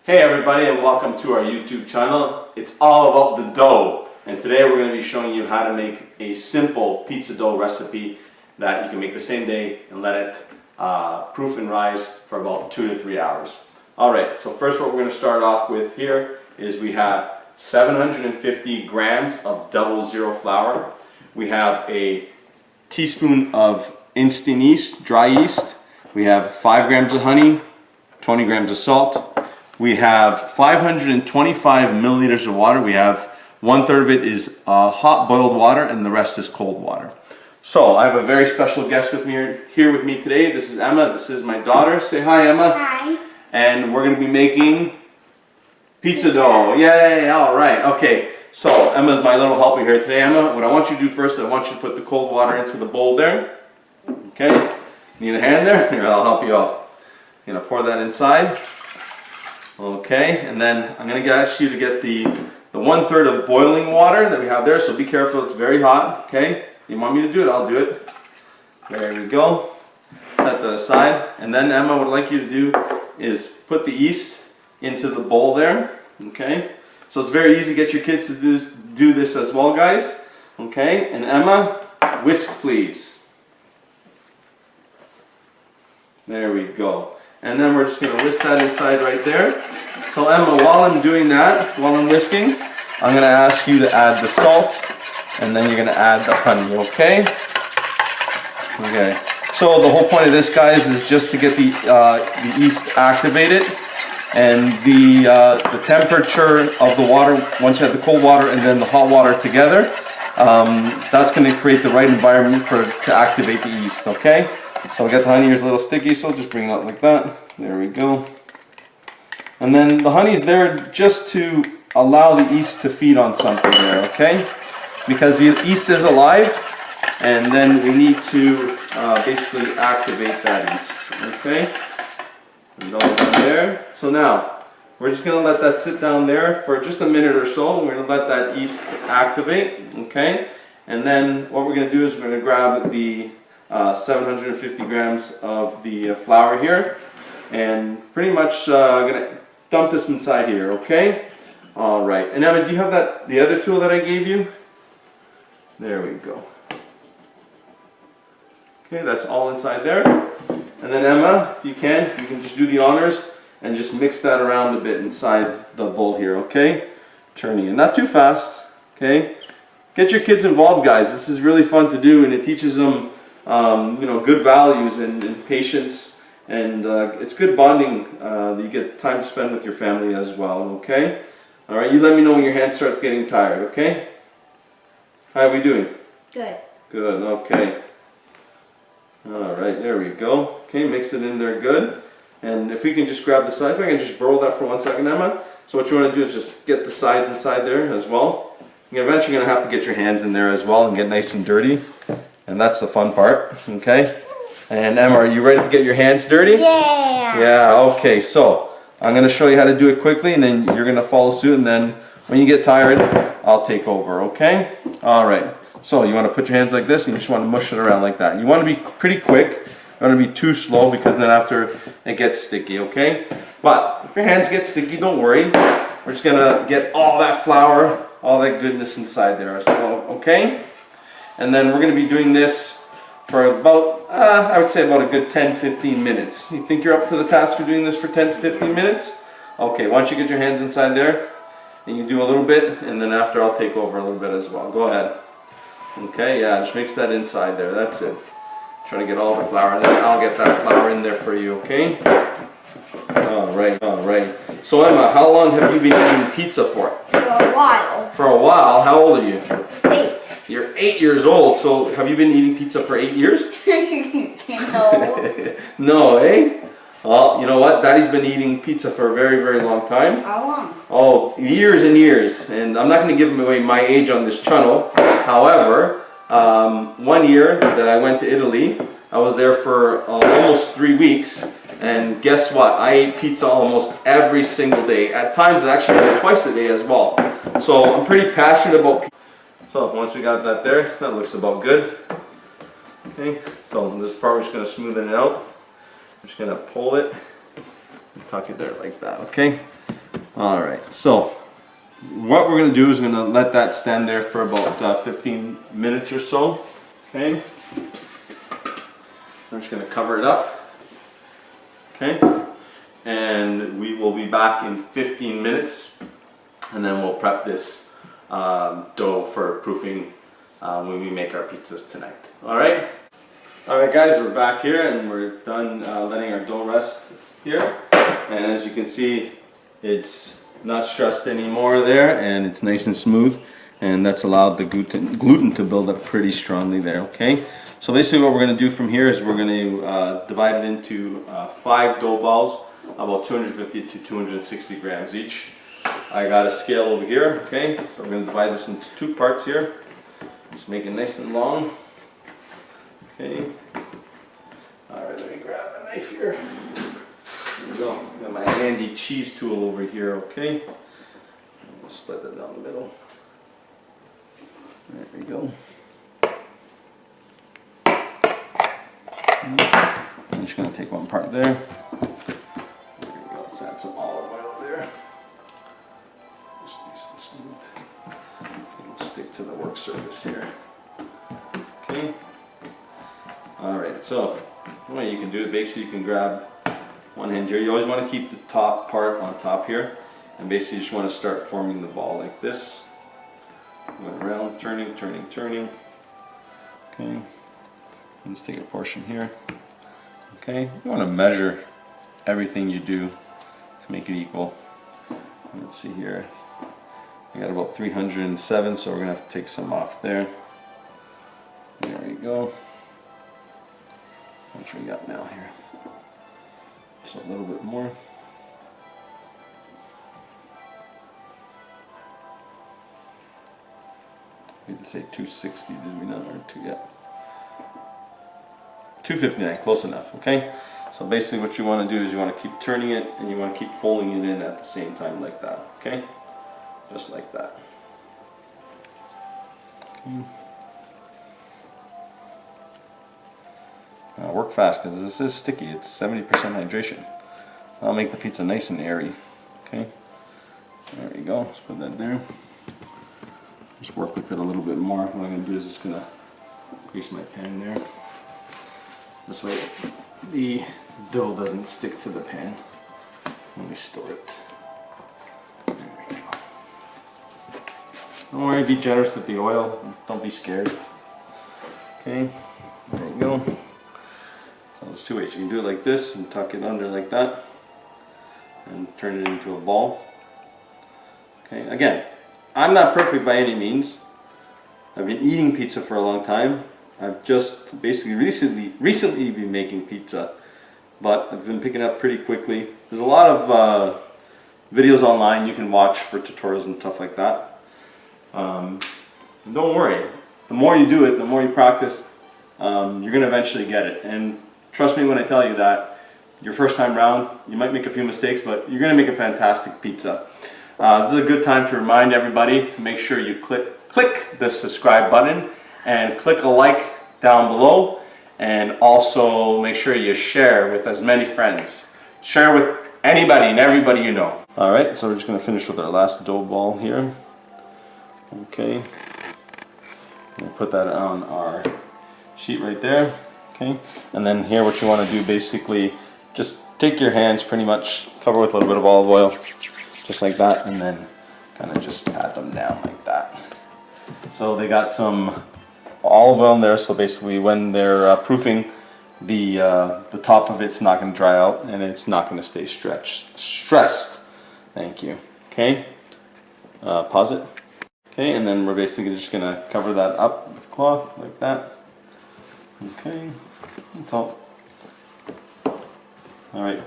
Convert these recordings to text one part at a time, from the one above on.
Hey everybody, and welcome to our YouTube channel. It's all about the dough, and today we're going to be showing you how to make a simple pizza dough recipe that you can make the same day and let it proof and rise for about 2 to 3 hours. Alright, so first what we're going to start off with here is we have 750 grams of 00 flour. We have a teaspoon of instant yeast, dry yeast. We have 5 grams of honey, 20 grams of salt. We have 525 milliliters of water. We have 1/3 of it is hot boiled water and the rest is cold water. So I have a very special guest with me here with me today. This is Emma. This is my daughter. Say hi, Emma. Hi. And we're going to be making pizza dough. Yay! All right. Okay. So Emma's my little helper here today. Emma, what I want you to do first, I want you to put the cold water into the bowl there. Okay. Need a hand there? Here, I'll help you out. I'm going to pour that inside. Okay, and then I'm going to ask you to get the 1/3 of boiling water that we have there, so be careful, it's very hot, okay? You want me to do it, I'll do it. There we go. Set that aside. And then Emma, what I'd like you to do is put the yeast into the bowl there, okay? So it's very easy to get your kids to do this as well, guys. Okay, and Emma, whisk please. There we go. And then we're just going to whisk that inside right there. So Emma, while I'm doing that, while I'm whisking, I'm going to ask you to add the salt, and then you're going to add the honey, okay? Okay. So the whole point of this, guys, is just to get the yeast activated, and the temperature of the water, once you have the cold water and then the hot water together, that's going to create the right environment to activate the yeast, okay? So we got the honey here's a little sticky, so just bring it out like that. There we go. And then the honey's there just to allow the yeast to feed on something there, okay? Because the yeast is alive, and then we need to basically activate that yeast, okay? And all down there. So now, we're just going to let that sit down there for just a minute or so. We're going to let that yeast activate, okay? And then what we're going to do is we're going to grab the 750 grams of the flour here, and pretty much gonna dump this inside here, okay? All right, and Emma, do you have the other tool that I gave you? There we go. Okay, that's all inside there. And then Emma, if you can just do the honors and just mix that around a bit inside the bowl here, okay? Turning it, not too fast, okay? Get your kids involved, guys. This is really fun to do, and it teaches them you know, good values and patience, and it's good bonding. You get time to spend with your family as well, okay? All right, you let me know when your hand starts getting tired, okay? How are we doing? Good. Good, okay. All right, there we go. Okay, mix it in there good. And if we can just grab the side, if I can just burrow that for 1 second, Emma. So what you want to do is just get the sides inside there as well. You're eventually going to have to get your hands in there as well and get nice and dirty. And that's the fun part, okay? And Emma, are you ready to get your hands dirty? Yeah. Yeah, okay, so I'm going to show you how to do it quickly, and then you're going to follow suit, and then when you get tired, I'll take over, okay? All right, so you want to put your hands like this, and you just want to mush it around like that. You want to be pretty quick. You don't want to be too slow, because then after it gets sticky, okay? But if your hands get sticky, don't worry. We're just going to get all that flour, all that goodness inside there as well, okay? And then we're going to be doing this for about, I would say about a good 10-15 minutes. You think you're up to the task of doing this for 10 to 15 minutes? Okay, why don't you get your hands inside there, and you do a little bit, and then after I'll take over a little bit as well. Go ahead. Okay, yeah, just mix that inside there. That's it. Try to get all the flour, and then I'll get that flour in there for you, okay? All right, all right. So Emma, how long have you been eating pizza for? For a while. For a while. How old are you? 8. You're 8 years old, so have you been eating pizza for 8 years? No. No, eh? Well, you know what? Daddy's been eating pizza for a very, very long time. How long? Oh, years and years. And I'm not going to give away my age on this channel. However, 1 year that I went to Italy, I was there for almost 3 weeks. And guess what? I ate pizza almost every single day. At times, I actually ate twice a day as well. So I'm pretty passionate about pizza. So once we got that there, that looks about good. Okay, so this part we're just going to smoothen it out. I'm just going to pull it Tuck it there like that, okay? All right, so what we're gonna do is gonna let that stand there for about 15 minutes or so, okay? I'm just gonna cover it up, okay? And we will be back in 15 minutes, and then we'll prep this dough for proofing when we make our pizzas tonight. All right? All right, guys, we're back here and we're done letting our dough rest here. And as you can see, it's not stressed anymore there, and it's nice and smooth. And that's allowed the gluten to build up pretty strongly there, okay? So basically what we're gonna do from here is we're gonna divide it into 5 dough balls, about 250 to 260 grams each. I got a scale over here, okay? So we're gonna divide this into 2 parts here. Just make it nice and long. Okay. Alright, let me grab a knife here. There we go. Got my handy cheese tool over here, okay? Split it down the middle. There we go. I'm just going to take one part there. There we go. Let's add some olive oil there. Just nice and smooth. It'll stick to the work surface here. Okay. Alright, so the way you can do it, basically you can grab one hand here. You always want to keep the top part on top here. And basically you just want to start forming the ball like this. Going around, turning, turning, turning. Okay. Let's take a portion here. Okay. You want to measure everything you do to make it equal. Let's see here. I got about 307, so we're going to have to take some off there. There we go. How much we got now here? Just a little bit more. We did say 260, did we not? Or 259, close enough, okay? So basically what you want to do is you want to keep turning it and you want to keep folding it in at the same time like that, okay? Just like that. Okay. Now work fast because this is sticky. It's 70% hydration. That'll make the pizza nice and airy. Okay, there we go. Let's put that there. Just work with it a little bit more. What I'm going to do is just going to grease my pan there. This way the dough doesn't stick to the pan when we store it. There we go. Don't worry, be generous with the oil. Don't be scared. Okay, there you go. So there's 2 ways. You can do it like this and tuck it under like that and turn it into a ball. Okay, again, I'm not perfect by any means. I've been eating pizza for a long time. I've just basically recently been making pizza, but I've been picking up pretty quickly. There's a lot of videos online you can watch for tutorials and stuff like that. And don't worry, the more you do it, the more you practice, you're going to eventually get it. And trust me when I tell you that your first time round, you might make a few mistakes, but you're going to make a fantastic pizza. This is a good time to remind everybody to make sure you click the subscribe button and click a like down below, and also make sure you share with as many friends. Share with anybody and everybody you know. Alright, so we're just going to finish with our last dough ball here. Okay. We'll put that on our sheet right there. Okay, and then here what you want to do basically, just take your hands pretty much, cover with a little bit of olive oil, just like that, and then kind of just pat them down like that. So they got some olive oil in there, so basically when they're proofing, the top of it's not going to dry out and it's not going to stay stressed. Thank you. Okay, pause it. Okay, and then we're basically just going to cover that up with cloth like that. Okay, that's all. Alright,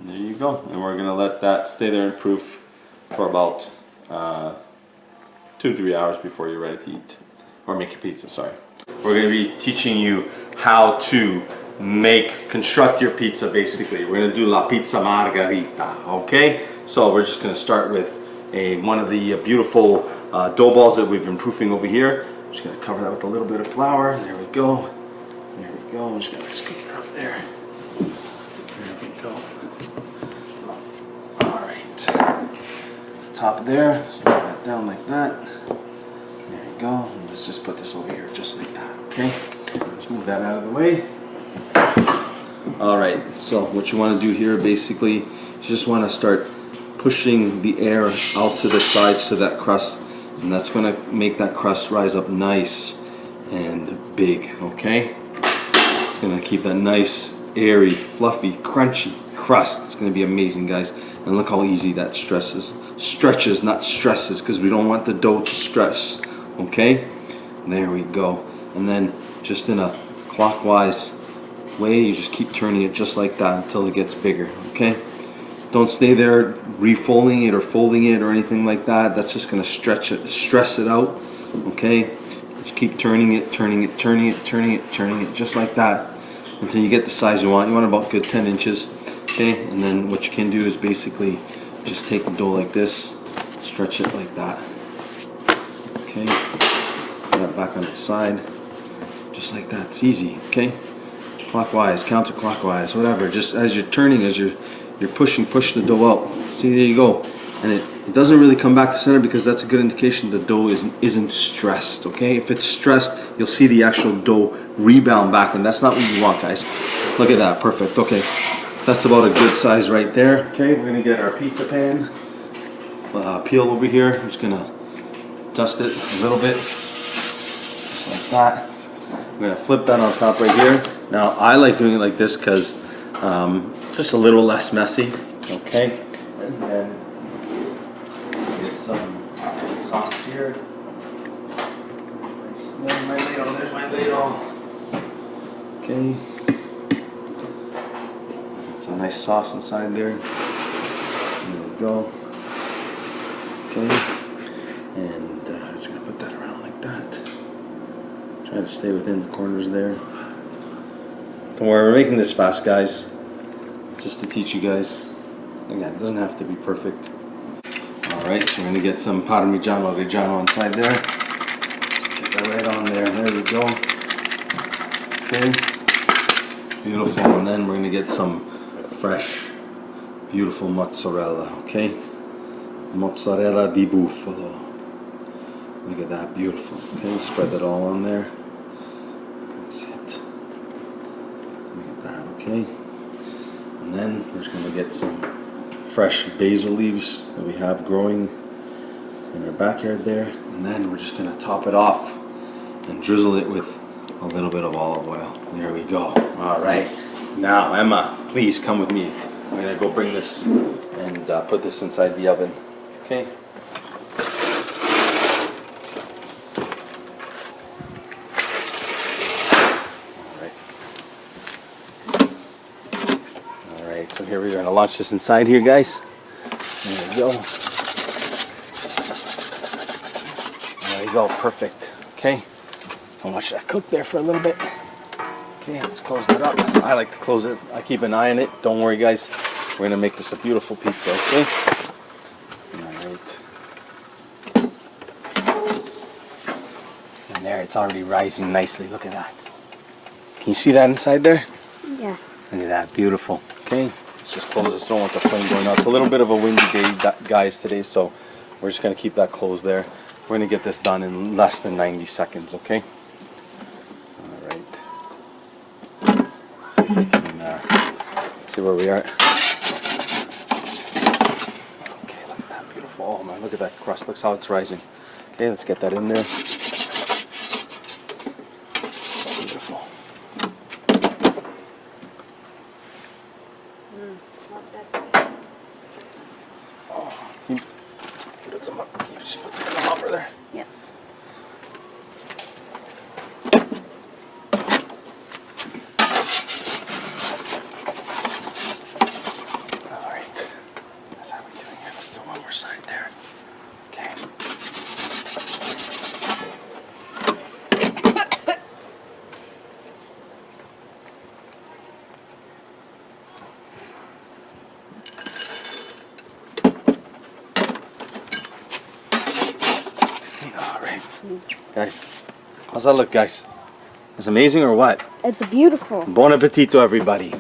there you go. And we're going to let that stay there and proof for about 2 to 3 hours before you're ready to eat. Or make your pizza, sorry. We're going to be teaching you how to construct your pizza basically. We're going to do la pizza margarita, okay? So we're just going to start with one of the beautiful dough balls that we've been proofing over here. I'm just going to cover that with a little bit of flour. There we go. There we go. I'm just going to scoop that up there. There we go. top there. So lay that down like that. There you go. And let's just put this over here just like that, okay? Let's move that out of the way. Alright, so what you want to do here basically, you just want to start pushing the air out to the sides to that crust, and that's going to make that crust rise up nice and big, okay? It's going to keep that nice, airy, fluffy, crunchy crust. It's going to be amazing, guys. And look how easy that stretches, not stresses, because we don't want the dough to stress, okay? There we go. And then just in a clockwise way, you just keep turning it just like that until it gets bigger, okay? Don't stay there refolding it or folding it or anything like that. That's just going to stress it out, okay? Just keep turning it, just like that until you get the size you want. You want about good 10 inches, okay? And then what you can do is basically just take the dough like this, stretch it like that, okay? Put that back on its side, just like that. It's easy, okay? Clockwise, counterclockwise, whatever. Just as you're turning, as you're push the dough out. See, there you go. And it doesn't really come back to center because that's a good indication the dough isn't stressed, okay? If it's stressed, you'll see the actual dough rebound back, and that's not what you want, guys. Look at that, perfect, okay. That's about a good size right there. Okay, we're gonna get our pizza pan, peel over here. I'm just gonna dust it a little bit, just like that. I'm gonna flip that on top right here. Now, I like doing it like this because just a little less messy, okay? And then get some sauce here. Nice. There's my ladle, there's my ladle. Okay. It's a nice sauce inside there. There we go. Okay. And I'm just gonna put that around like that. Try to stay within the corners there. Don't worry, we're making this fast, guys. Just to teach you guys. Again, it doesn't have to be perfect. Alright, so we're going to get some Parmigiano Reggiano inside there. Get that right on there. There we go. Okay. Beautiful. And then we're going to get some fresh, beautiful mozzarella. Okay. Mozzarella di bufalo. Look at that. Beautiful. Okay, spread that all on there. That's it. Look at that. Okay. And then we're just going to get some fresh basil leaves that we have growing in our backyard there. And then we're just going to top it off and drizzle it with a little bit of olive oil. There we go. All right. Now, Emma, please come with me. I'm going to go bring this and put this inside the oven. Okay? So here we're going to launch this inside here, guys. There we go. There we go, perfect. Okay, I'll watch that cook there for a little bit. Okay, let's close that up. I like to close it. I keep an eye on it. Don't worry, guys. We're going to make this a beautiful pizza, okay? Alright. And there, it's already rising nicely. Look at that. Can you see that inside there? Yeah. Look at that, beautiful. Okay. Just close this. Don't want the flame going out. It's a little bit of a windy day, guys, today, so we're just going to keep that closed there. We're going to get this done in less than 90 seconds, okay? All right. See if we can see where we are. Okay, look at that, beautiful. Oh man, look at that crust. Look how it's rising. Okay, let's get that in there. Beautiful. Can you just put some in the hopper there? Yep. Alright. That's how we're doing it. Let's do one more side there. Okay. Guys, how's that look, guys? It's amazing or what? It's beautiful. Buon appetito, everybody.